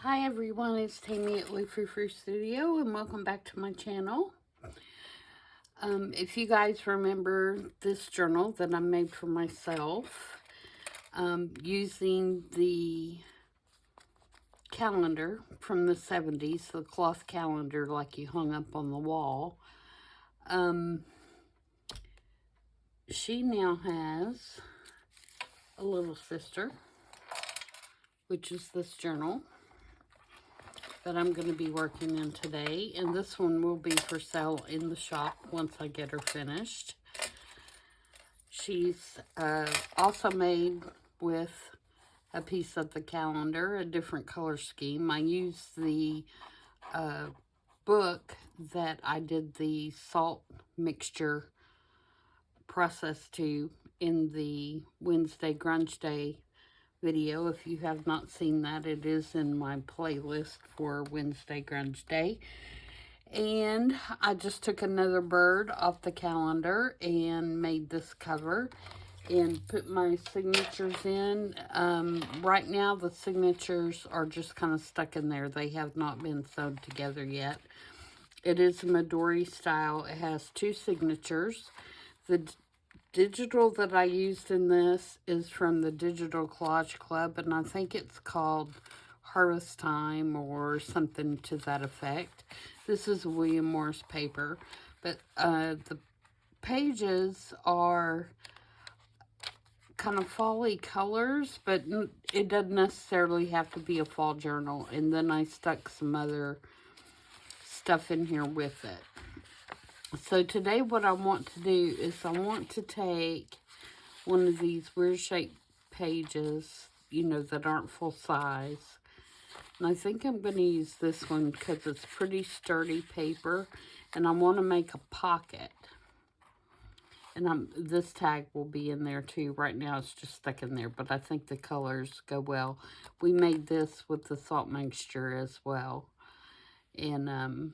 Hi everyone, it's Tammy at Frou-frou Studio and welcome back to my channel. If you guys remember this journal that I made for myself using the calendar from the 70s, the cloth calendar like you hung up on the wall, she now has a little sister, which is this journal that I'm going to be working in today, and this one will be for sale in the shop once I get her finished. She's also made with a piece of the calendar, a different color scheme. I used the book that I did the salt mixture process to in the Wednesday Grunge Day video. If you have not seen that, it is in my playlist for Wednesday Grunge Day. And I just took another bird off the calendar and made this cover and put my signatures in. Right now the signatures are just kind of stuck in there. They have not been sewed together yet. It is a Midori style. It has two signatures. The digital that I used in this is from the Digital Collage Club, and I think it's called Harvest Time or something to that effect. This is William Morris paper, but the pages are kind of fall-y colors, but it doesn't necessarily have to be a fall journal. And then I stuck some other stuff in here with it. So today what I want to do is I want to take one of these weird shaped pages, you know, that aren't full size. And I think I'm going to use this one because it's pretty sturdy paper. And I want to make a pocket. And this tag will be in there too. Right now it's just stuck in there, but I think the colors go well. We made this with the salt mixture as well. And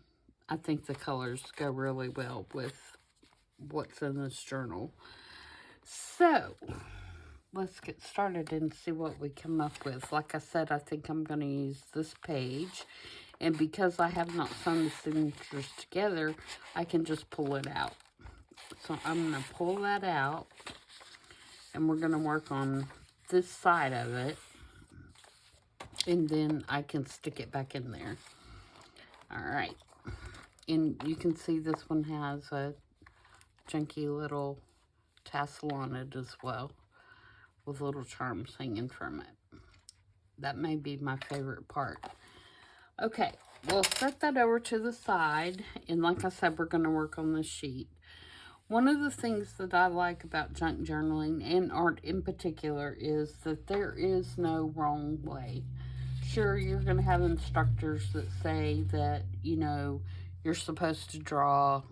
I think the colors go really well with what's in this journal. So, let's get started and see what we come up with. Like I said, I think I'm going to use this page. And because I have not sewn the signatures together, I can just pull it out. So I'm going to pull that out. And we're going to work on this side of it. And then I can stick it back in there. Alright. And you can see this one has a chunky little tassel on it as well, with little charms hanging from it. That may be my favorite part. Okay, we'll set that over to the side, and like I said, we're going to work on this sheet. One of the things that I like about junk journaling, and art in particular, is that there is no wrong way. Sure, you're going to have instructors that say that, you know, you're supposed to draw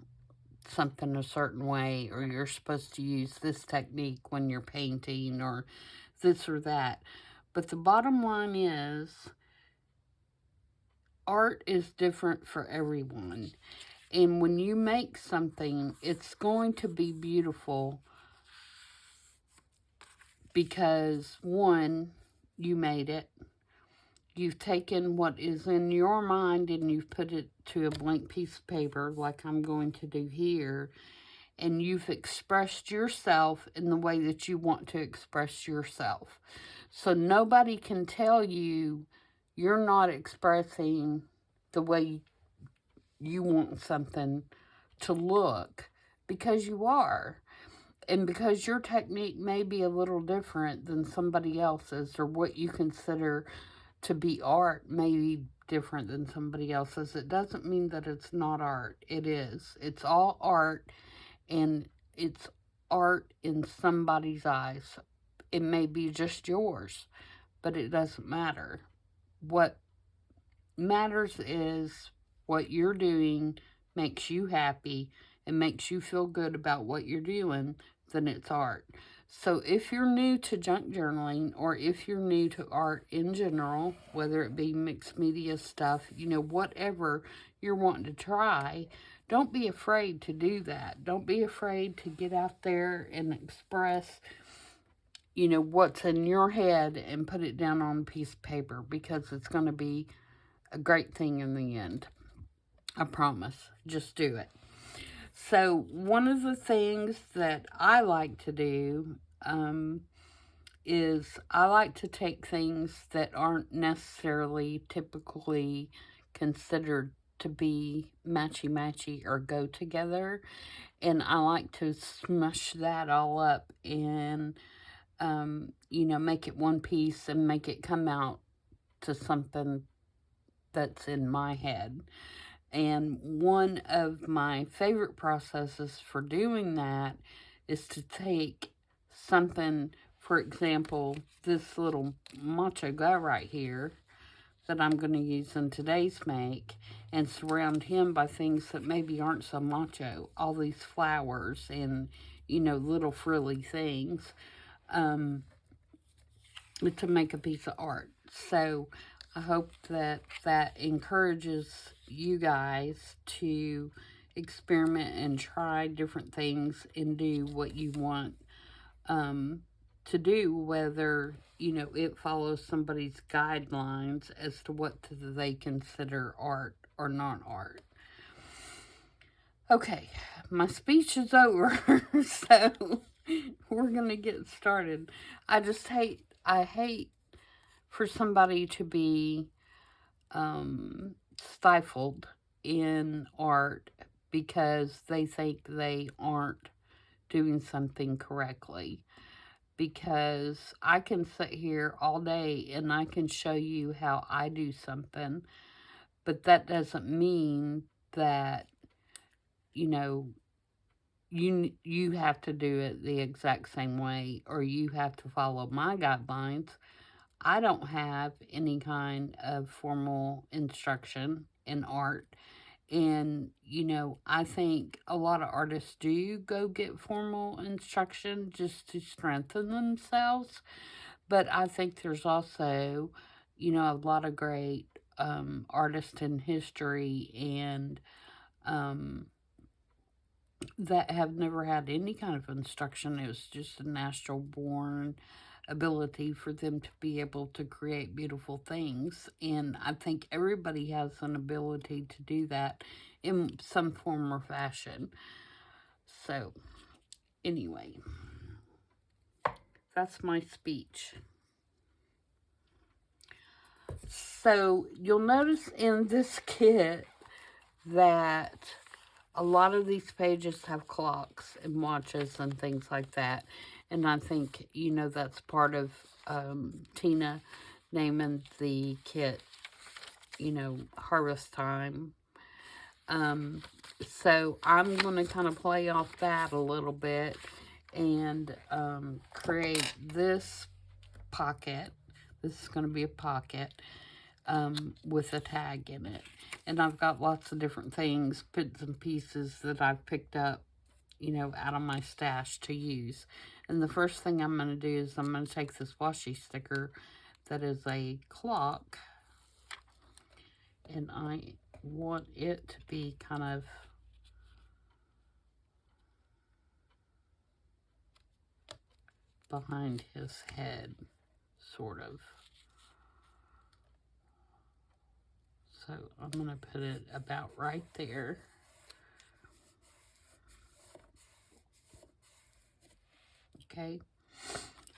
something a certain way, or you're supposed to use this technique when you're painting, or this or that. But the bottom line is, art is different for everyone. And when you make something, it's going to be beautiful because, one, you made it. You've taken what is in your mind and you've put it to a blank piece of paper like I'm going to do here. And you've expressed yourself in the way that you want to express yourself. So nobody can tell you you're not expressing the way you want something to look, because you are. And because your technique may be a little different than somebody else's, or what you consider to be art may be different than somebody else's, it doesn't mean that it's not art. It is. It's all art, and it's art in somebody's eyes. It may be just yours, but it doesn't matter. What matters is what you're doing makes you happy and makes you feel good about what you're doing, then it's art. So if you're new to junk journaling, or if you're new to art in general, whether it be mixed media stuff, you know, whatever you're wanting to try, don't be afraid to do that. Don't be afraid to get out there and express, you know, what's in your head and put it down on a piece of paper, because it's going to be a great thing in the end. I promise. Just do it. So one of the things that I like to do is I like to take things that aren't necessarily typically considered to be matchy-matchy or go together, and I like to smush that all up and, make it one piece and make it come out to something that's in my head. And one of my favorite processes for doing that is to take something, for example, this little macho guy right here that I'm going to use in today's make, and surround him by things that maybe aren't so macho. All these flowers and, little frilly things to make a piece of art. So I hope that that encourages you guys to experiment and try different things and do what you want to do, whether, it follows somebody's guidelines as to what they consider art or not art. Okay, my speech is over, so we're going to get started. I hate for somebody to be stifled in art because they think they aren't doing something correctly. Because I can sit here all day and I can show you how I do something, but that doesn't mean that, you have to do it the exact same way, or you have to follow my guidelines. I don't have any kind of formal instruction in art. And, I think a lot of artists do go get formal instruction just to strengthen themselves. But I think there's also, a lot of great artists in history and that have never had any kind of instruction. It was just a natural born ability for them to be able to create beautiful things. And I think everybody has an ability to do that in some form or fashion. So, anyway, that's my speech. So, you'll notice in this kit that a lot of these pages have clocks and watches and things like that. And I think, that's part of Tina naming the kit, Harvest Time. So I'm going to kind of play off that a little bit and create this pocket. This is going to be a pocket with a tag in it. And I've got lots of different things, bits and pieces that I've picked up, out of my stash to use. And the first thing I'm going to do is I'm going to take this washi sticker that is a clock, and I want it to be kind of behind his head, sort of. So I'm going to put it about right there. Okay.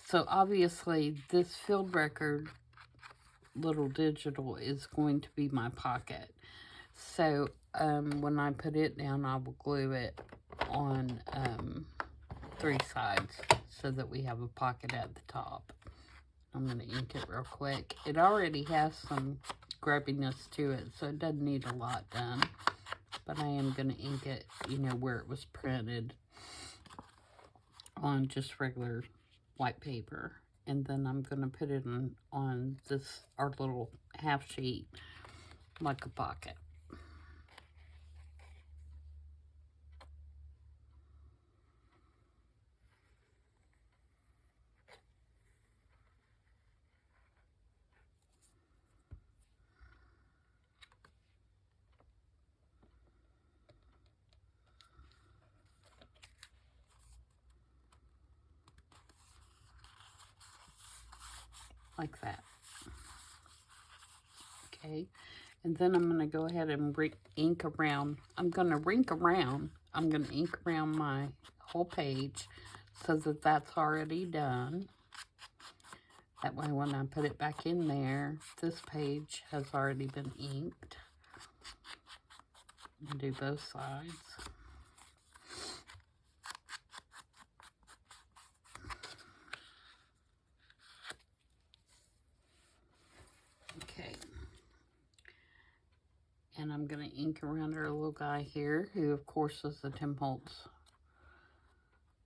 So obviously this field record little digital is going to be my pocket. So when I put it down, I will glue it on 3 sides so that we have a pocket at the top. I'm going to ink it real quick. It already has some grubbiness to it, so it doesn't need a lot done. But I am going to ink it, where it was printed on just regular white paper. And then I'm going to put it on this, our little half sheet, like a pocket. Like that. Okay, And then I'm going to go ahead and ink around. I'm going to ink around my whole page so that that's already done. That way when I put it back in there, this page has already been inked. And do both sides. Okay. And I'm going to ink around our little guy here, who of course is the Tim Holtz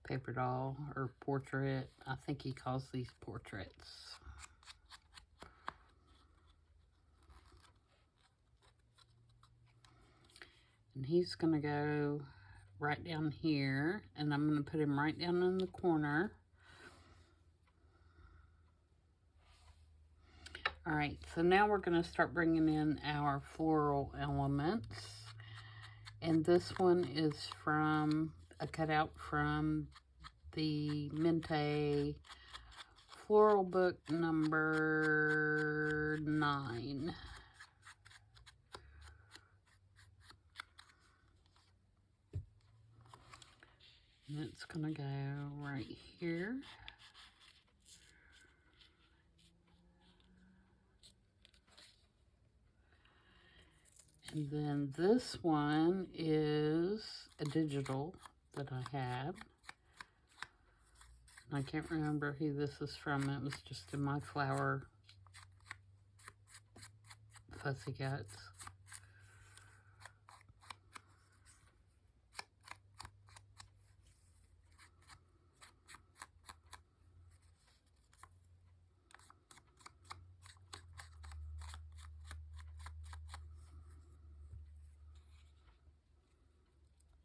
paper doll or portrait. I think he calls these portraits. And he's going to go right down here, and I'm going to put him right down in the corner. All right, so now we're going to start bringing in our floral elements. And this one is from a cutout from the Mente Floral Book number 9. And it's going to go right here. And then this one is a digital that I have. I can't remember who this is from. It was just in my flower fussy guts.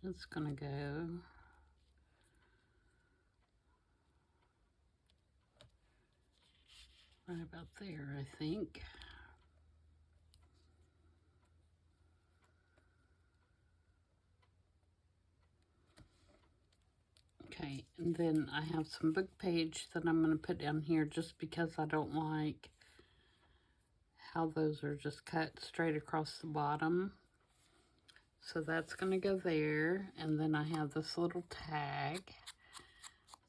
It's gonna go right about there, I think. Okay, and then I have some book page that I'm going to put down here just because I don't like how those are just cut straight across the bottom. So that's going to go there. And then I have this little tag.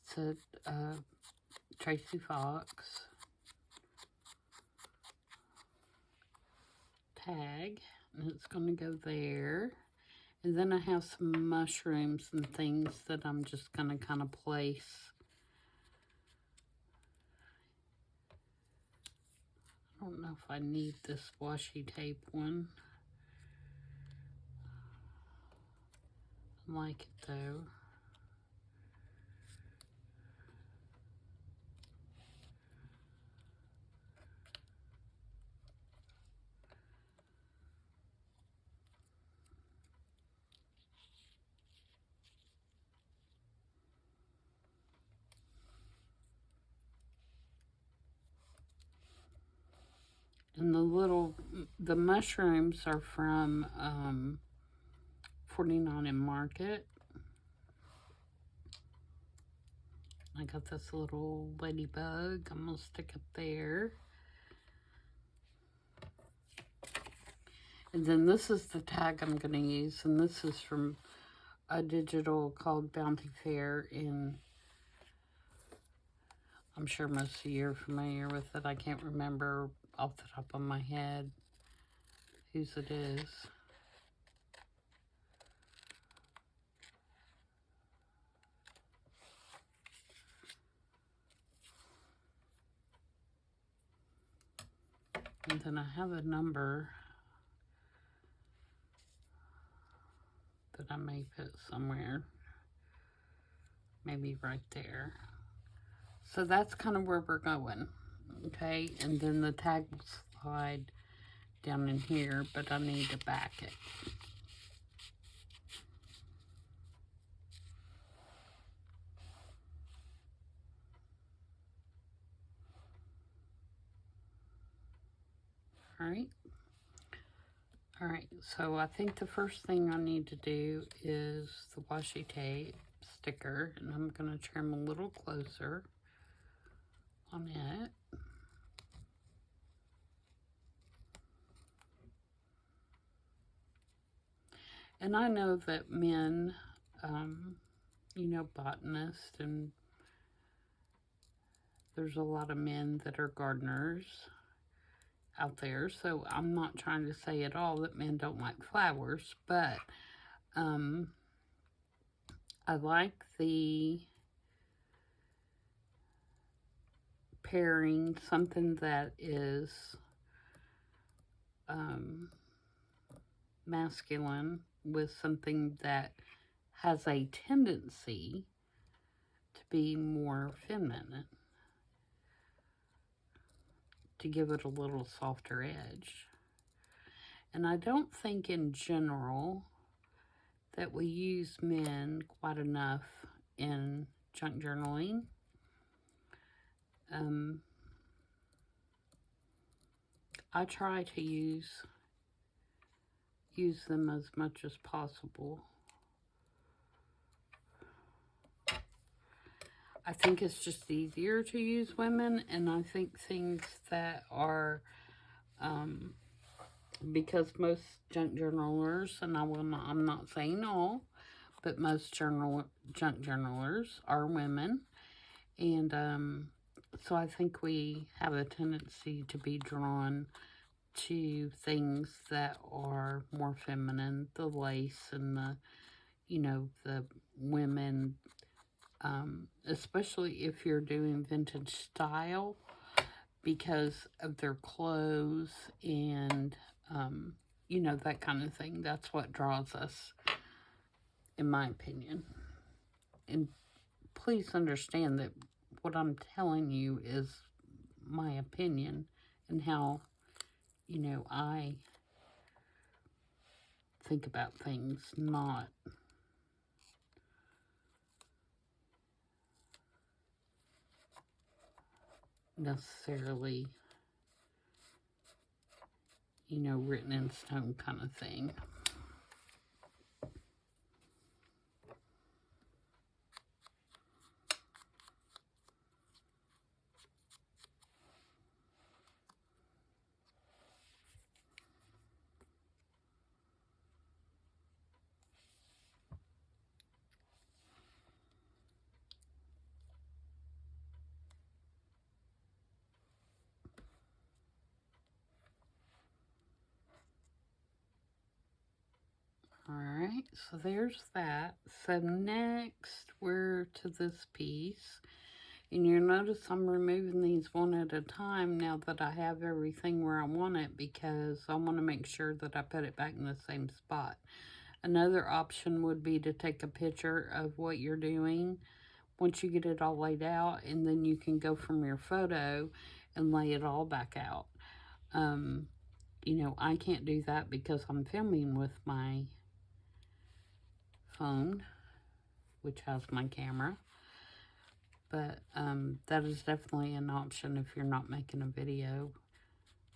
It's a Tracy Fox tag. And it's going to go there. And then I have some mushrooms and things that I'm just going to kind of place. I don't know if I need this washi tape one. I like it though. And the mushrooms are from 49 in Market. I got this little ladybug. I'm going to stick it there. And then this is the tag I'm going to use. And this is from a digital called Bounty Fair in, I'm sure most of you are familiar with it. I can't remember off the top of my head whose it is. And then I have a number that I may put somewhere. Maybe right there. So that's kind of where we're going. Okay, and then the tag will slide down in here, but I need to back it. All right, so I think the first thing I need to do is the washi tape sticker, and I'm going to trim a little closer on it. And I know that men, you know, botanists, and there's a lot of men that are gardeners out there. So I'm not trying to say at all that men don't like flowers, but I like the pairing something that is masculine with something that has a tendency to be more feminine, to give it a little softer edge. And I don't think in general that we use men quite enough in junk journaling. I try to use them as much as possible. I think it's just easier to use women, and I think things that are, because most junk journalers, and I'm not saying all, but most junk journalers are women, and so I think we have a tendency to be drawn to things that are more feminine, the lace and the, you know, the women, especially if you're doing vintage style, because of their clothes and, you know, that kind of thing. That's what draws us, in my opinion. And please understand that what I'm telling you is my opinion and how, you know, I think about things, not necessarily, you know, written in stone kind of thing. Alright, so there's that. So next, we're to this piece. And you'll notice I'm removing these one at a time now that I have everything where I want it, because I want to make sure that I put it back in the same spot. Another option would be to take a picture of what you're doing once you get it all laid out, and then you can go from your photo and lay it all back out. You know, I can't do that because I'm filming with my phone, which has my camera. But that is definitely an option if you're not making a video.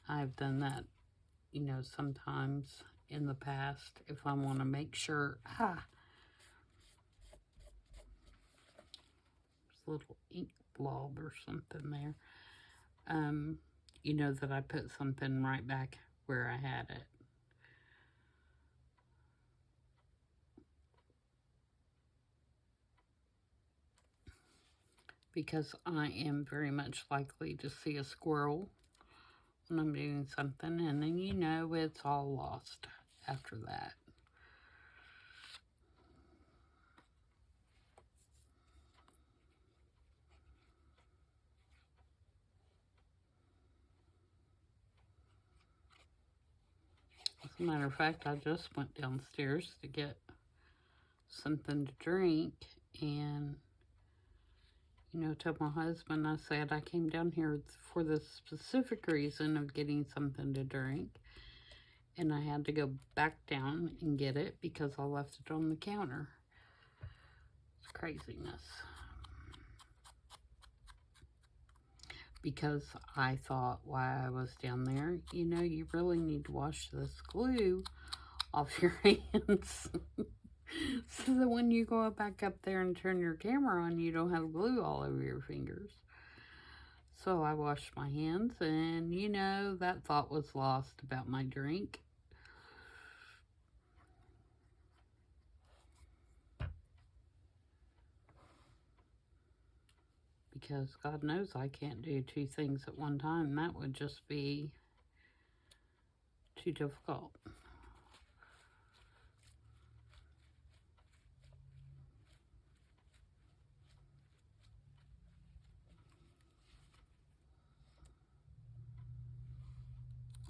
I've done that, you know, sometimes in the past if I want to make sure, there's a little ink blob or something there. You know, that I put something right back where I had it. Because I am very much likely to see a squirrel when I'm doing something, and then you know it's all lost after that. As a matter of fact, I just went downstairs to get something to drink, and, you know, told my husband, I said I came down here for the specific reason of getting something to drink, and I had to go back down and get it because I left it on the counter. It's craziness. Because I thought while I was down there, you know, you really need to wash this glue off your hands. So that when you go back up there and turn your camera on, you don't have glue all over your fingers. So I washed my hands, and, you know, that thought was lost about my drink. because God knows I can't do two things at one time. That would just be too difficult.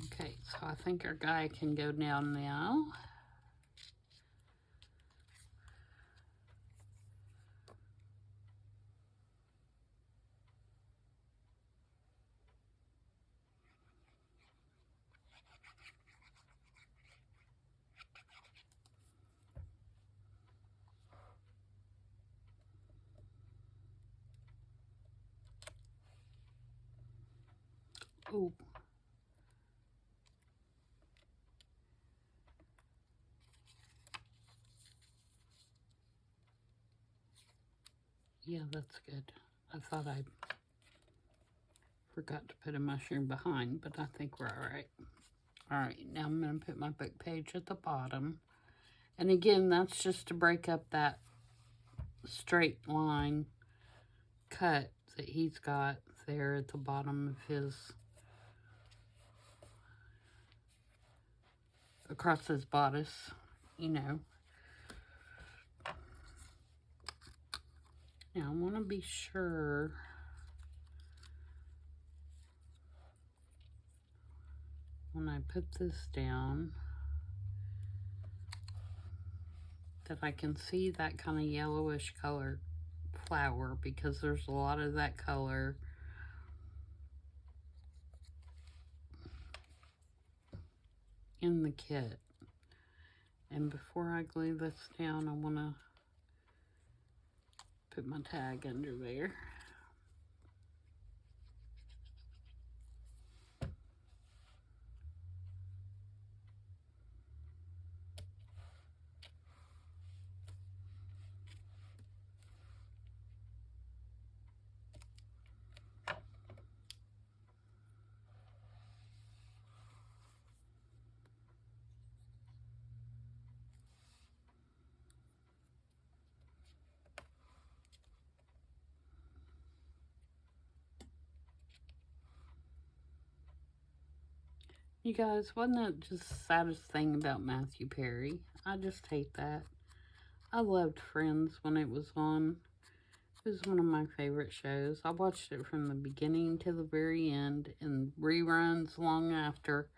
Okay, so I think our guy can go down now. Oh. Yeah, that's good. I thought I forgot to put a mushroom behind, but I think we're all right. All right, now I'm going to put my book page at the bottom. And again, that's just to break up that straight line cut that he's got there at the bottom of his, across his bodice, you know. Now, I want to be sure when I put this down that I can see that kind of yellowish color flower, because there's a lot of that color in the kit. And before I glue this down, I want to put my tag under there. You guys, wasn't that just the saddest thing about Matthew Perry? I just hate that. I loved Friends when it was on. It was one of my favorite shows. I watched it from the beginning to the very end, and reruns long after.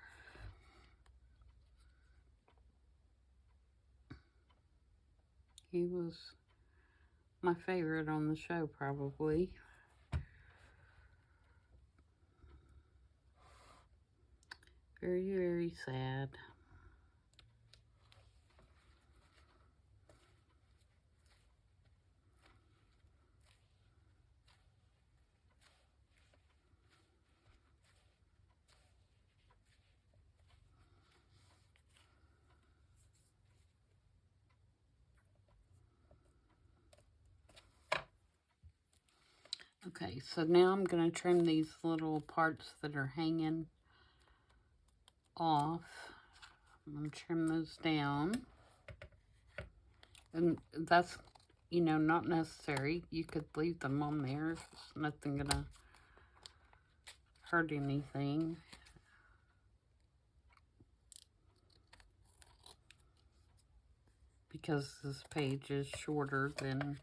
He was my favorite on the show, probably. Very, very sad. Okay, so now I'm going to trim these little parts that are hanging off. I'm going to trim those down. And that's, you know, not necessary. You could leave them on there. It's nothing going to hurt anything. Because this page is shorter than,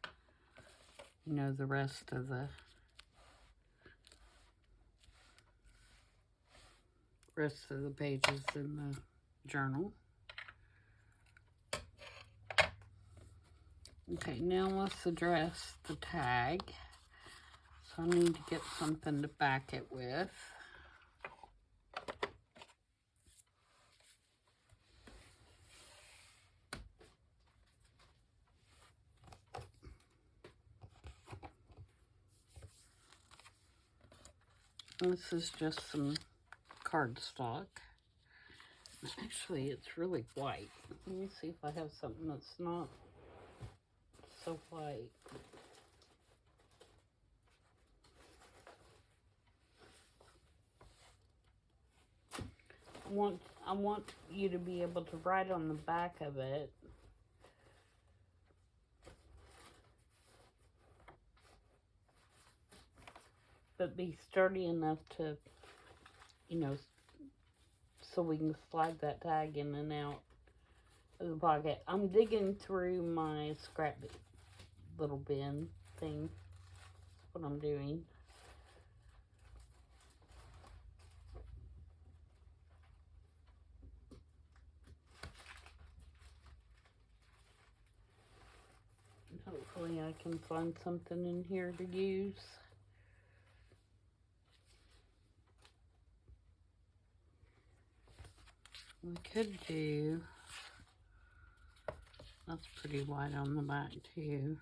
you know, the rest of the pages in the journal. Okay, now let's address the tag. So I need to get something to back it with. This is just some cardstock. Actually, it's really white. Let me see if I have something that's not so white. I want you to be able to write on the back of it. but be sturdy enough to, you know, so we can slide that tag in and out of the pocket. I'm digging through my scrap little bin thing. That's what I'm doing. Hopefully I can find something in here to use. We could do, that's pretty wide on the back too.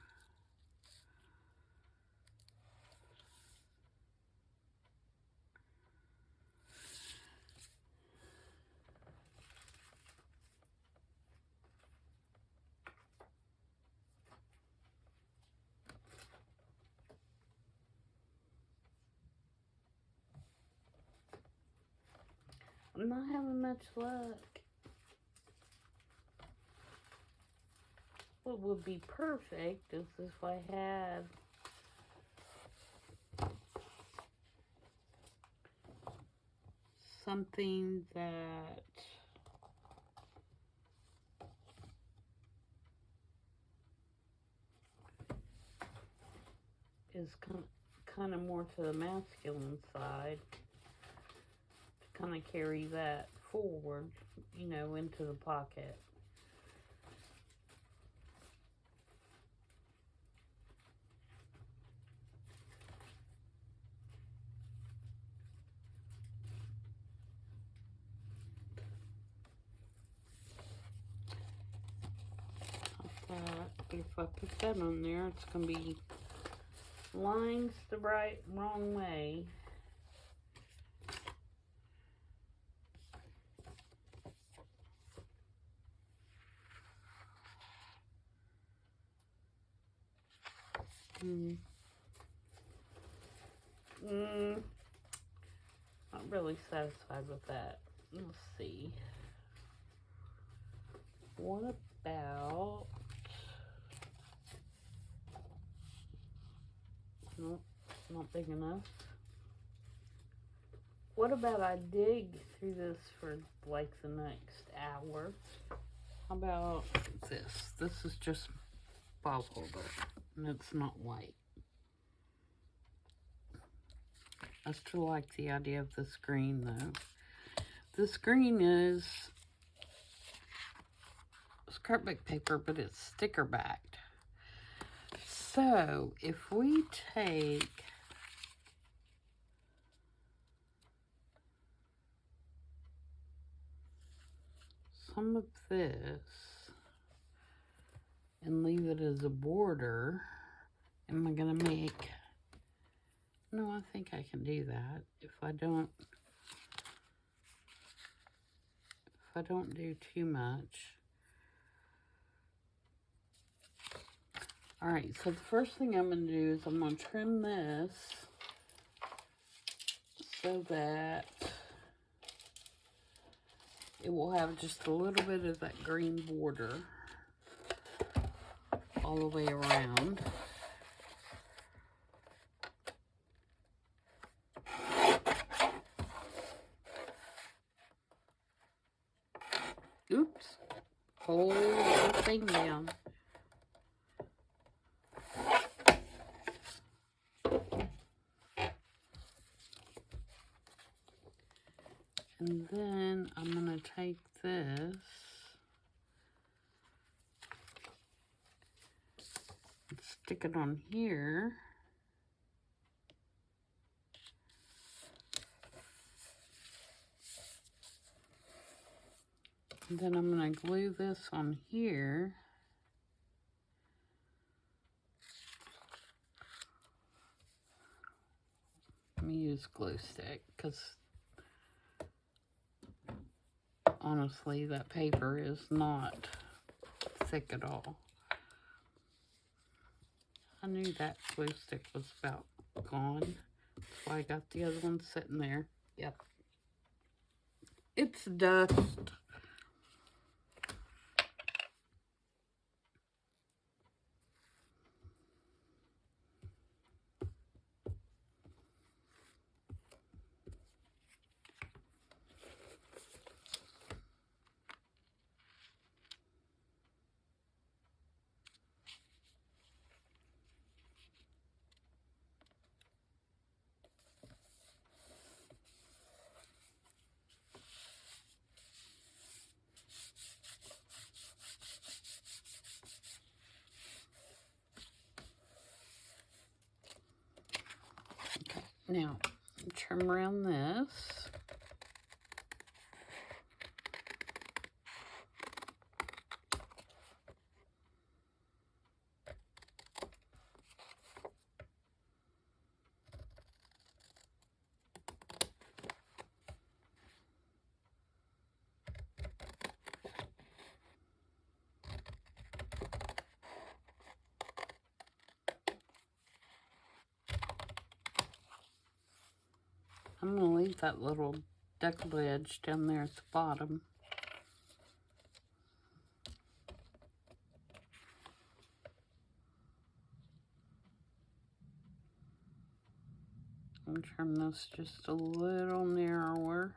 I'm not having much luck. What would be perfect is if I had something that is kind of more to the masculine side, to kind of carry that forward, you know, into the pocket. If I put that on there, it's going to be lines the wrong way. Not really satisfied with that. Let's see. What about... Nope, not big enough. What about I dig through this for like the next hour? How about this? This is just ball holder, and it's not white. I still like the idea of this green though. This green is scrapbook paper, but it's sticker backed. So if we take some of this and leave it as a border, am I gonna make, no, I think I can do that if I don't do too much. All right, so the first thing I'm going to do is I'm going to trim this so that it will have just a little bit of that green border all the way around. Oops, hold the thing down. And then I'm going to take this and stick it on here. And then I'm going to glue this on here. Let me use glue stick because honestly that paper is not thick at all. I knew that glue stick was about gone. That's why I got the other one sitting there. Yep. It's dust. Now, trim around this. I'm going to leave that little deckled edge down there at the bottom. I'm going to trim this just a little narrower.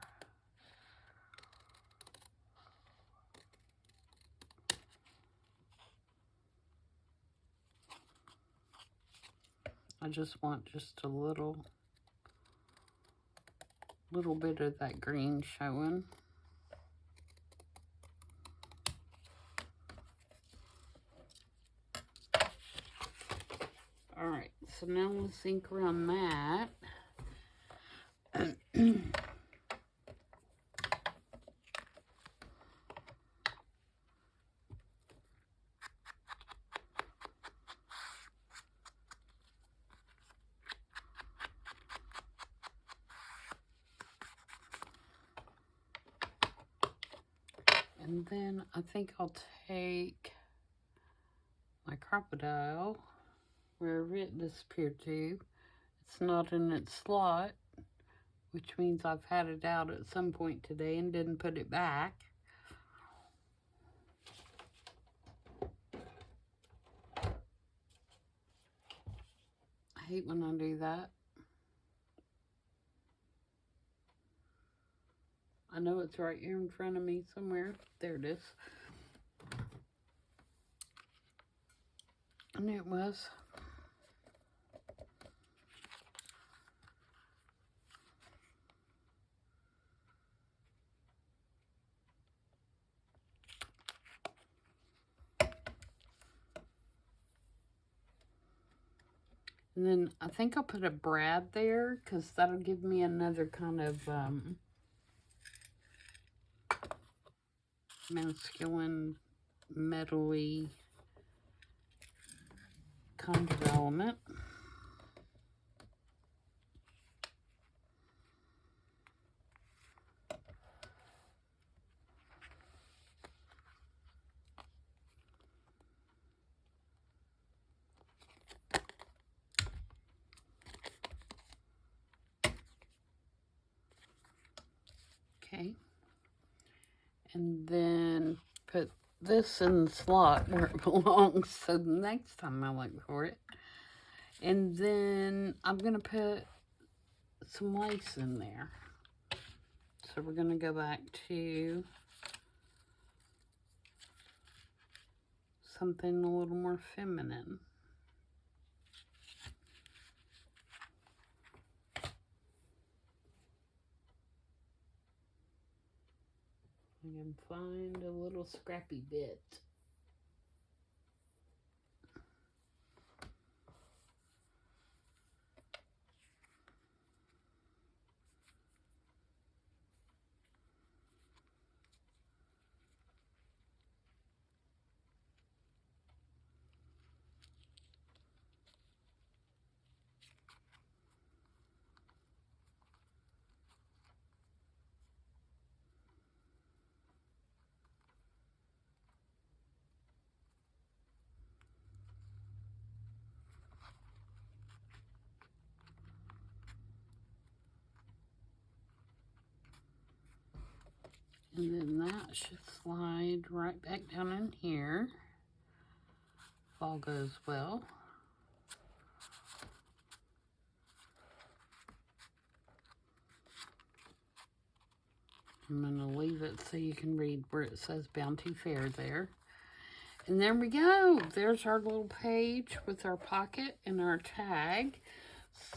I just want just a little bit of that green showing. All right, so now let's ink around that. And then I think I'll take my crocodile, wherever it disappeared to. It's not in its slot, which means I've had it out at some point today and didn't put it back. I hate when I do that. I know it's right here in front of me somewhere. There it is. I knew it was. And then I think I'll put a brad there because that'll give me another kind of masculine, metally kind of element. Okay, and then put this in the slot where it belongs so the next time I look for it. And then I'm going to put some lace in there. So we're going to go back to something a little more feminine. I can find a little scrappy bit. And then that should slide right back down in here, if all goes well. I'm going to leave it so you can read where it says Bounty Fair there. And there we go. There's our little page with our pocket and our tag.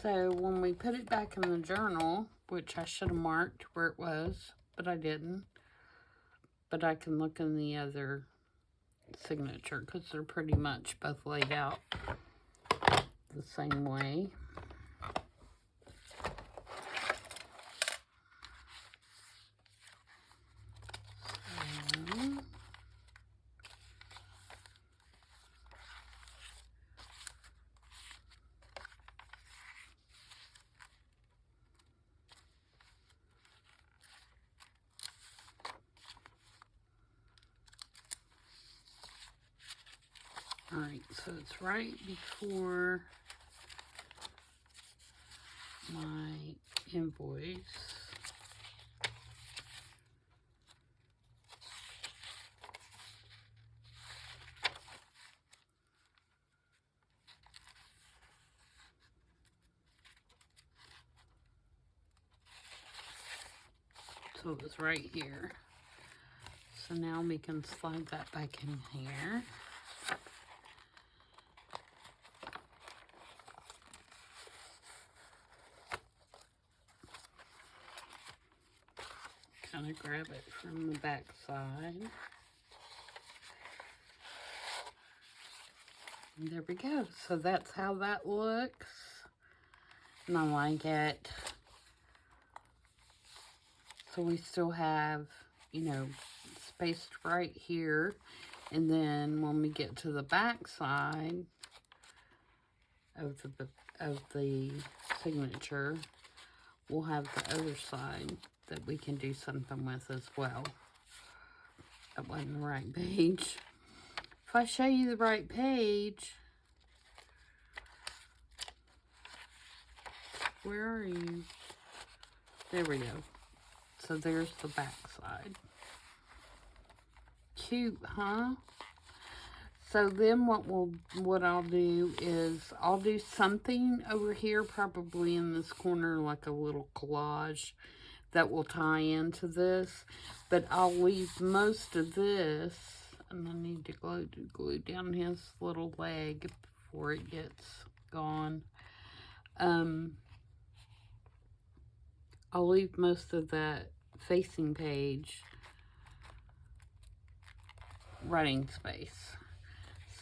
So when we put it back in the journal, which I should have marked where it was, but I didn't. But I can look in the other signature because they're pretty much both laid out the same way. Alright, so it's right before my invoice. So it's right here. So now we can slide that back in here. Kind of grab it from the back side. And there we go. So that's how that looks. And I like it. So we still have, you know, spaced right here. And then when we get to the back side of the signature, we'll have the other side that we can do something with as well. That wasn't the right page. If I show you the right page, where are you? There we go. So there's the back side. Cute, huh? So then what I'll do is I'll do something over here, probably in this corner, like a little collage that will tie into this. But I'll leave most of this, and I need to glue down his little leg before it gets gone. I'll leave most of that facing page writing space.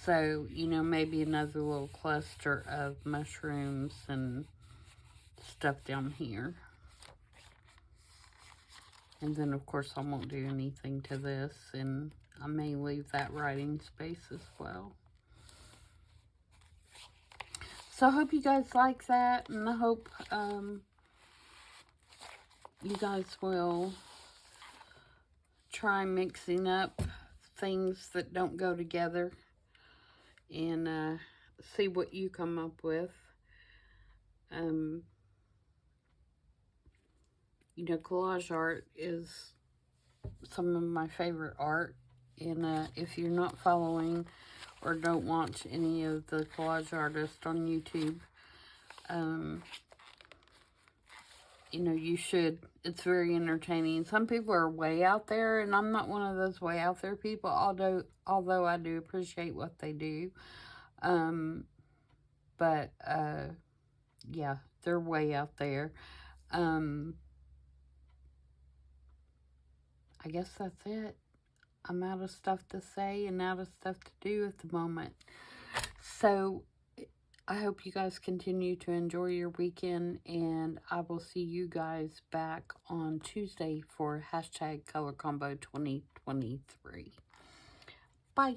So, you know, maybe another little cluster of mushrooms and stuff down here. And then, of course, I won't do anything to this, and I may leave that writing space as well. So I hope you guys like that, and I hope you guys will try mixing up things that don't go together and see what you come up with. You know, collage art is some of my favorite art, and if you're not following or don't watch any of the collage artists on YouTube, you know, you should. It's very entertaining. Some people are way out there, and I'm not one of those way out there people, although I do appreciate what they do. But yeah, they're way out there. I guess that's it. I'm out of stuff to say and out of stuff to do at the moment. So I hope you guys continue to enjoy your weekend, and I will see you guys back on Tuesday for #ColorCombo 2023. Bye.